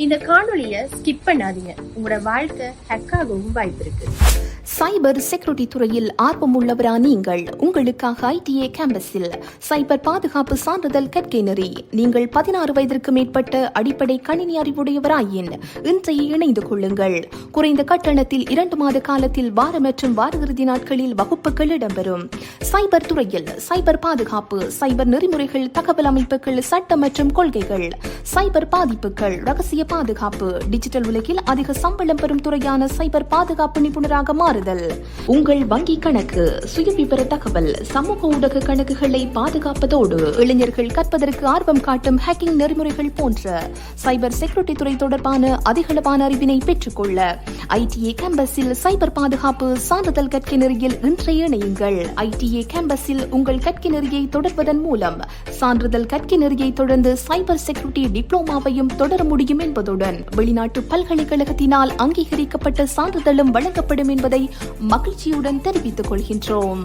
இந்த காணொளியை ஸ்கிப் பண்ணாதீங்க. உங்களோட வாழ்க்கை ஹேக்காகவும் வாய்ப்பு இருக்கு. சைபர் செக்யூரிட்டி துறையில் ஆர்வமுள்ளவரா நீங்கள்? உங்களுக்காக ITA கேம்பஸில் சைபர் பாதுகாப்பு சான்றிதழ் கற்கை நெறி. நீங்கள் 16 வயதிற்கு மேற்பட்ட அடிப்படை கணினி அறிவுடையவராயின் இன்றைய இணைந்து கொள்ளுங்கள். குறைந்த கட்டணத்தில் 2 மாத காலத்தில் வார மற்றும் வார இறுதி நாட்களில் வகுப்புகள் இடம்பெறும். சைபர் துறையில் சைபர் பாதுகாப்பு, சைபர் நெறிமுறைகள், தகவல் அமைப்புகள், சட்டம் மற்றும் கொள்கைகள், சைபர் பாதிப்புகள், ரகசிய பாதுகாப்பு, டிஜிட்டல் உலகில் அதிக சம்பளம் பெறும் துறையான சைபர் பாதுகாப்பு நிபுணராக மாறுதல். உங்கள் வங்கி கணக்கு, சுயவிவர தகவல், சமூக ஊடக கணக்குகளை பாதுகாப்பதோடு இளைஞர்கள் கற்பதற்கு ஆர்வம் காட்டும் ஹேக்கிங் நெறிமுறைகள் போன்ற சைபர் செக்யூரிட்டி துறை தொடர்பான அதிகளவான அறிவினை பெற்றுக்கொள்ள ITA கேம்பஸில் சைபர் பாதுகாப்பு சான்றிதழ் கற்கை நெறியில் இன்றைய இணையுங்கள். ITA கேம்பஸில் உங்கள் கற்கை நெறியை தொடர்வதன் மூலம் சான்றிதழ் கற்கை நெறியை தொடர்ந்து சைபர் செக்யூரிட்டி டிப்ளோமாவையும் தொடர முடியும் என்பதுடன் வெளிநாட்டு பல்கலைக்கழகத்தினால் அங்கீகரிக்கப்பட்ட சான்றிதழும் வழங்கப்படும் என்பதை மகிழ்ச்சியுடன் தெரிவித்துக் கொள்கின்றோம்.